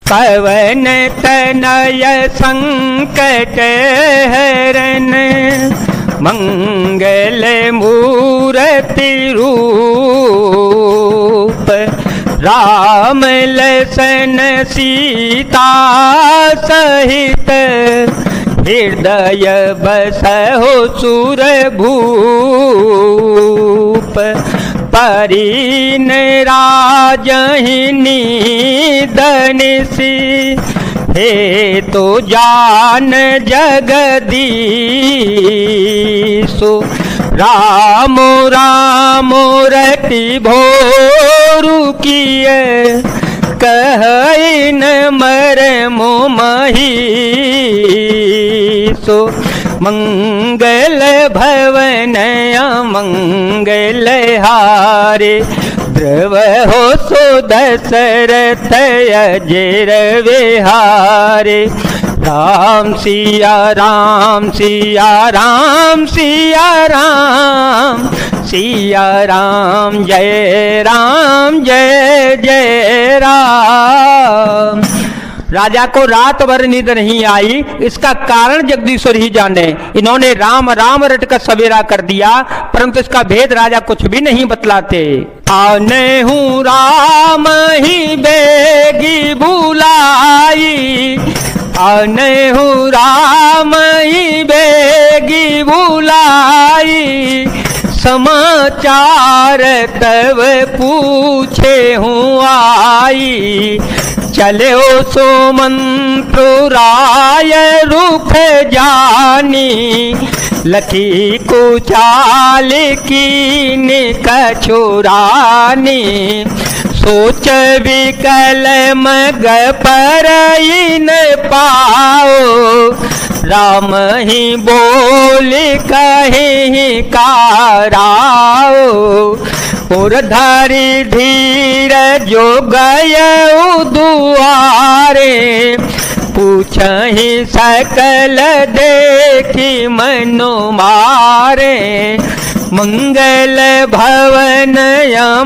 पवन तनय संकट हरन मंगल मूर्ति रूप राम लसन सीता सहित हृदय बसहु सुर भूप परिन राजहिनी दनिसी हे तो जान जगदीशु राम राम रति भोरु किए कहन मर मोमहीसु मंगल भवन मंगल हारे द्रव हो सो दशरथ अजर विहारे राम सिया राम सिया राम सिया राम सिया राम जय जय राम। राजा को रात भर नींद नहीं आई, इसका कारण जगदीश्वर ही जाने। इन्होंने राम राम रट कर सवेरा कर दिया, परंतु इसका भेद राजा कुछ भी नहीं बतलाते। आने हूँ राम ही बेगी बुलाई, आने हूँ राम ही बेगी बुलाई, समाचार तब पूछे हूँ आई। चले ओ सुमंत्र राय रुख जानी, लखी कुचाल कीन कछुरानी, सोच विकल मग पर न पाओ, राम ही बोल कहीं काराओ। और धरी धीर जो गय दुआरे, पूछहि सकल देखी मनो मारे। मंगल भवन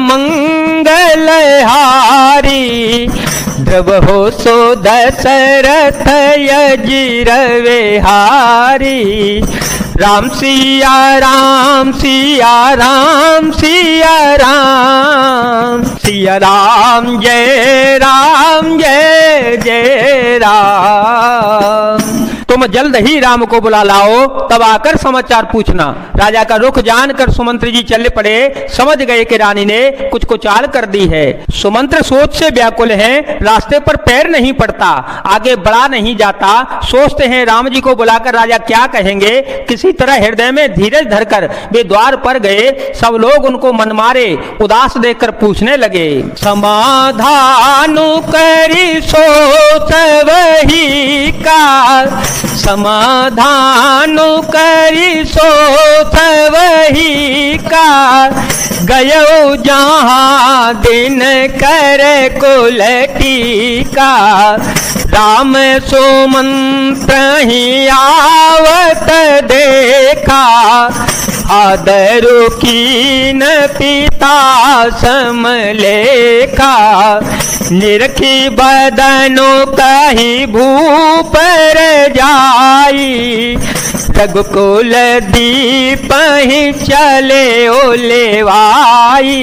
मंगल हारी, द्रव हो सो दशरथ अजिर विहारी। राम सिया राम सिया राम सिया राम, सिया राम जय जय राम। तुम जल्द ही राम को बुला लाओ, तब आकर समाचार पूछना। राजा का रुख जानकर सुमंत्र जी चल पड़े, समझ गए कि रानी ने कुछ कुचाल कर दी है। सुमंत्र सोच से व्याकुल हैं, रास्ते पर पैर नहीं पड़ता, आगे बढ़ा नहीं जाता। सोचते हैं राम जी को बुलाकर राजा क्या कहेंगे। किसी तरह हृदय में धीरज धरकर वे द्वार पर गए। सब लोग उनको मन मारे उदास देखकर पूछने लगे, समाधान करी सोच वही का, समाधान करी सोच वही का, गयो जहाँ दिन कर कुलटी का। राम सुमंत्र ही आवत देखा, आदरु कीन पिता समलेखा। निरखी बदनो कही भूपर जाई, रघुकुल दीप ही चले ओलेवाई।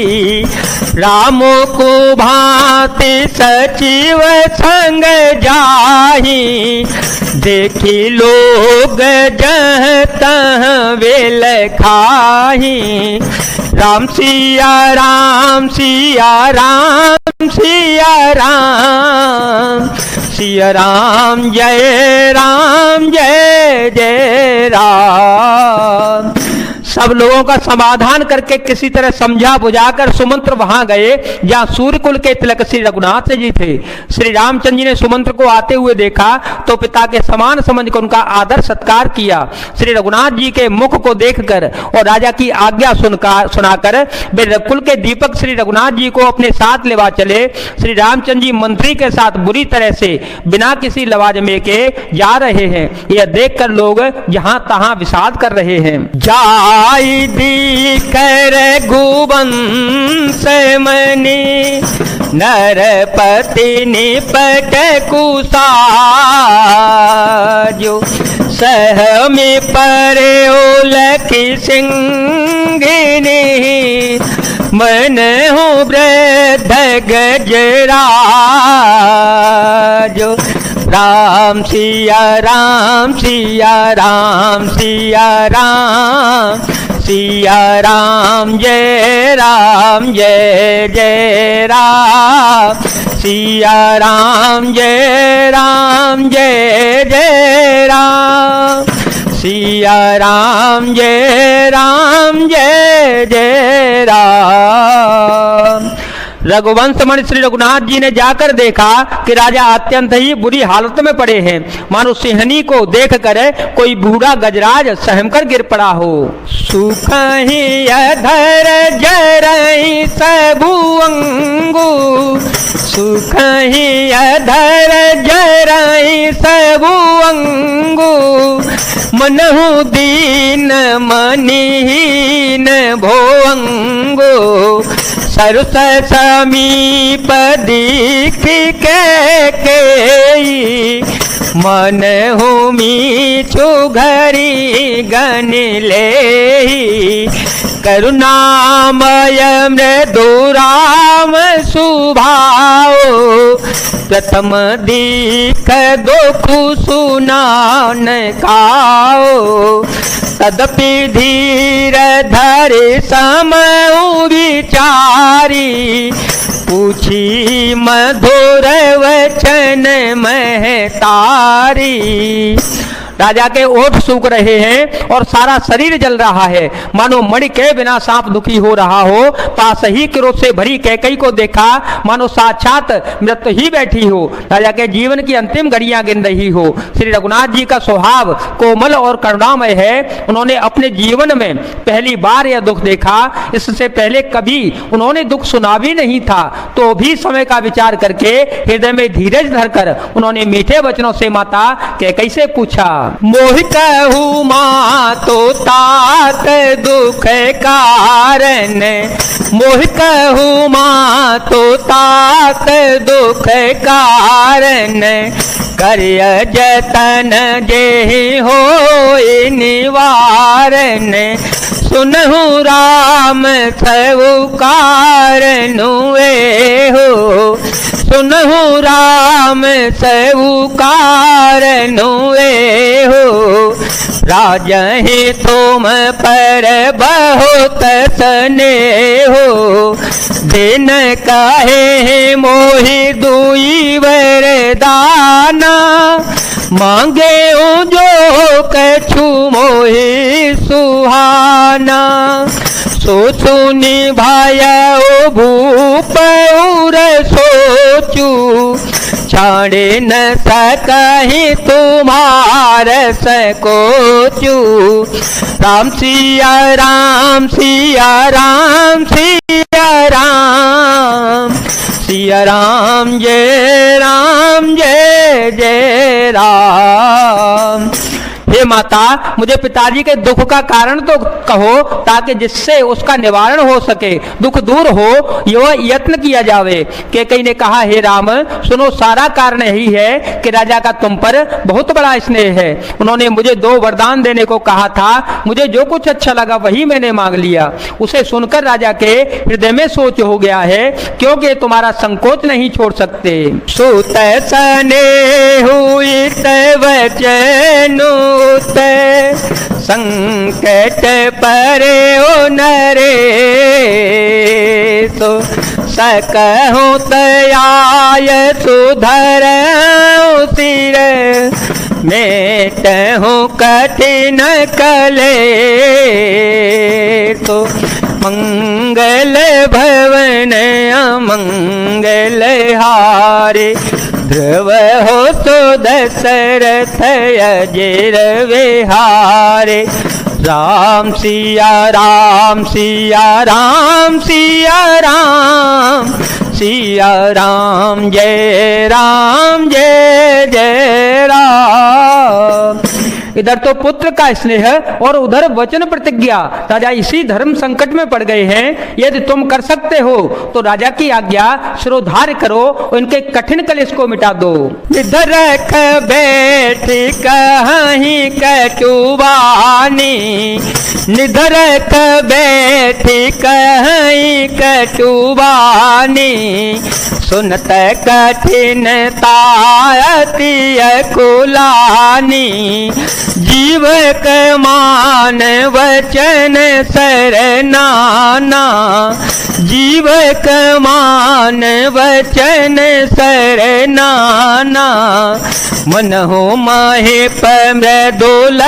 रामो को भांति सचिव संग जाही, देखी लोग जह तह वेल खाही। राम सिया राम सिया राम सिया राम, सिया राम जय जय राम। सब लोगों का समाधान करके किसी तरह समझा बुझाकर सुमंत्र वहां गए जहां सूर्यकुल के तिलक श्री रघुनाथ जी थे। श्री रामचंद्र जी ने सुमंत्र को आते हुए देखा तो पिता के समान समझकर उनका आदर सत्कार किया। श्री रघुनाथ जी के मुख को देखकर और राजा की आज्ञा सुनाकर वे रघुकुल के दीपक श्री रघुनाथ जी को अपने साथ लेवा चले। श्री रामचंद्र जी मंत्री के साथ बुरी तरह से बिना किसी लवाजमे के जा रहे हैं। यह देखकर लोग जहां तहां विषाद कर रहे हैं। जा आई दिखर गुबंस मनी नरपति निपट कुसाजो सह में परे लखी सिंहिनी मन हो वृद्ध गजराजो राम सिया राम सिया राम सिया राम सिया राम जय जय राम सिया राम जय जय राम सिया राम जय जय राम। रघुवंश मणि श्री रघुनाथ जी ने जाकर देखा कि राजा अत्यंत ही बुरी हालत में पड़े हैं, मानो सिंहनी को देखकर कोई बूढ़ा गजराज सहम कर गिर पड़ा हो। सुख ही अधर जरई सबु अंगु सुख ही अधर जरई सबु अंगु मनहु दीन मनिहीन भोअंगो सरस समीप दीख के मन हुमी छुघरी गन ले करुणामय मृदुराम सुभाओ प्रथम दीख दुख सुनान काओ तदपि धीर धरे समय विचारी पूछी मधुर वचन महतारी। राजा के ओठ सूख रहे हैं और सारा शरीर जल रहा है, मानो मणि के बिना सांप दुखी हो रहा हो। पास ही क्रोध से भरी कैकई को देखा, मानो साक्षात मृत्यु ही बैठी हो, राजा के जीवन की अंतिम घड़ियां गिन रही हो। श्री रघुनाथ जी का स्वभाव कोमल और करुणामय है। उन्होंने अपने जीवन में पहली बार यह दुख देखा, इससे पहले कभी उन्होंने दुख सुना भी नहीं था। तो भी समय का विचार करके हृदय में धीरज धरकर उन्होंने मीठे वचनों से माता कैकई से पूछा, मोहि कहू माँ तो तात दुख कारण मोहि कहू माँ तो तात दुख कारण करिय जतन जेहि होय निवारण सुनहु राम सबु कारणु हो सुनहु राम सबु कारणु हो राजहि तुम पर बहुत स्नेहो दिन कहे मोहि दुई वरदाना मांगे जो कछु मोहि सुहाना सो सुनि भाया भूप उर सोचू छाड़े न सकहि तुम्हार सकोचू राम सिया राम सिया राम सिया राम सिया राम जय जय राम। हे माता, मुझे पिताजी के दुख का कारण तो कहो ताकि जिससे उसका निवारण हो सके, दुख दूर हो, यह यत्न किया जावे। कैकई ने कहा, हे राम सुनो, सारा कारण यही है कि राजा का तुम पर बहुत बड़ा स्नेह है। उन्होंने मुझे 2 वरदान देने को कहा था, मुझे जो कुछ अच्छा लगा वही मैंने मांग लिया। उसे सुनकर राजा के हृदय में सोच हो गया है, क्योंकि तुम्हारा संकोच नहीं छोड़ सकते। सुत सने हुई वचनु संकट परे ओ नरे तो सकहु तयाय सुधर सिर मेटहु कठिन कले तो मंगल भवन अमंगल हारे ध्रुव हो तो दशरथ अजिर विहारे राम सिया राम सिया राम सिया राम सिया राम जय जय राम। इधर तो पुत्र का स्नेह और उधर वचन प्रतिज्ञा। राजा इसी धर्म संकट में पड़ गए हैं। यदि तुम कर सकते हो तो राजा की आज्ञा शिरोधार्य करो, उनके कठिन कलेश को मिटा दो। इधर बैठ कहीं कटुवानी, निधर बैठ कहीं कटुवानी, सुनत कठिन तायतिय कुलानी, जीव मान वचन सरनाना, जीव मान वचन सरनाना, मन हो माहे मृदुल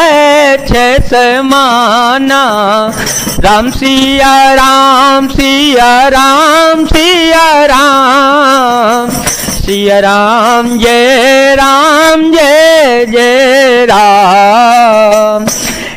समाना, राम सिया राम सिया राम सिया राम, सिया राम जय जय राम।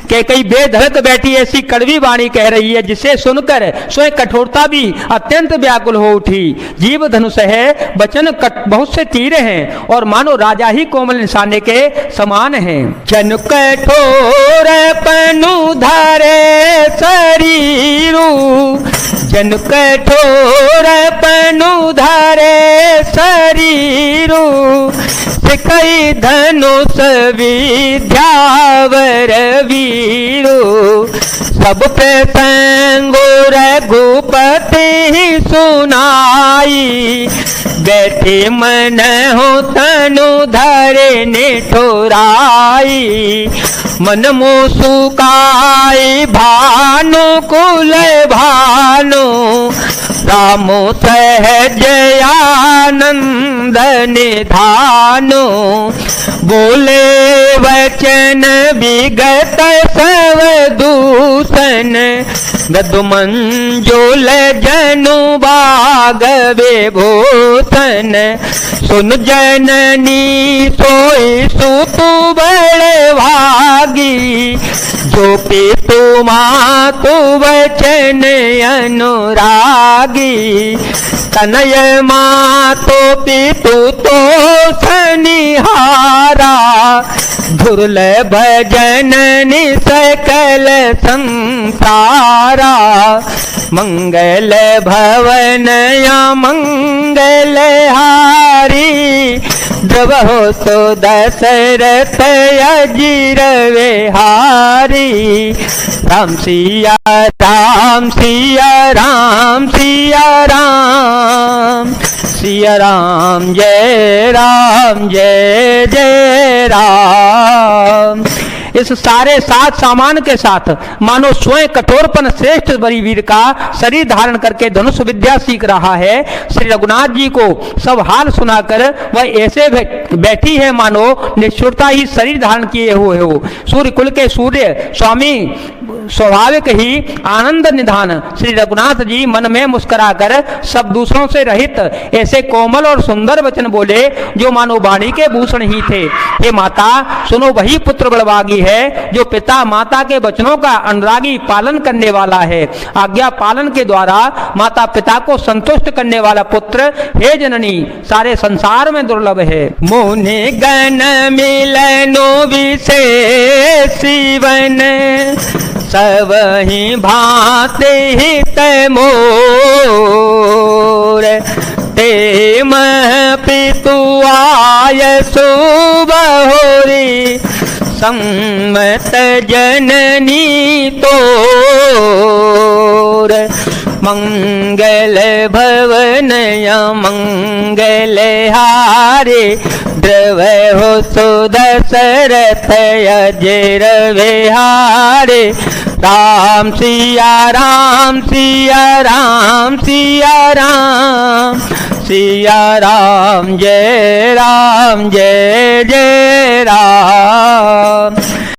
के कई बेधड़क बैठी ऐसी कड़वी वाणी कह रही है जिसे सुनकर स्वयं कठोरता भी अत्यंत व्याकुल हो उठी। जीव धनुष है, वचन बहुत से तीर हैं और मानो राजा ही कोमल निशाने के समान हैं। जन कठोर पनु धरे शरीरु, जन कठोर पनु धरे शरीरु, सिकई धनुष विद्यावर वीरो, सब प्रसंगो रघुपति सुनाई, बैठे मन हो तनु धरे निठुराई, मन मोह सुकाई भानु कुल भानु, रामो सहज आनंद निधानो, बोले वचन विगत सब दूषण, गदु मंजुल जनु बाग विभूषण, सुन जननी सोई सुतु बड़ भागी, जो पितु मातु वचन अनुरागी, तनय मातो पितु तो सनिहारा, दुर्लभ जननी सकल संसारा, मंगल भवन या मंगल हारी, द्रवहो तो दशरथ अजीर विहारी, राम सिया राम सिया राम सिया राम, सिया राम जय जय राम। इस सारे साथ सामान के साथ मानो स्वयं कठोरपन श्रेष्ठ बलवीर का शरीर धारण करके धनुष विद्या सीख रहा है। श्री रघुनाथ जी को सब हाल सुनाकर वह ऐसे बैठी है मानो निष्ठुरता ही शरीर धारण किए हुए हो। सूर्य कुल के सूर्य स्वामी स्वाभाविक ही आनंद निधान श्री रघुनाथ जी मन में मुस्कुराकर सब दूसरों से रहित ऐसे कोमल और सुंदर वचन बोले जो मानो वाणी के भूषण ही थे। हे माता सुनो, वही पुत्र बड़भागी है जो पिता माता के वचनों का अनुरागी पालन करने वाला है। आज्ञा पालन के द्वारा माता पिता को संतुष्ट करने वाला पुत्र हे जननी सारे संसार में दुर्लभ है। मोने गण मिलनो विशेष शिवन, सबहि भांति हित मोर, ते पितु आय सुबहोरी, सम्मत जननी तोर, मंगल भवन मंगल हारे, द्रवहो सुदशरथ अजर विहारे, राम सिया राम सिया राम सिया राम, सिया राम जय जय राम।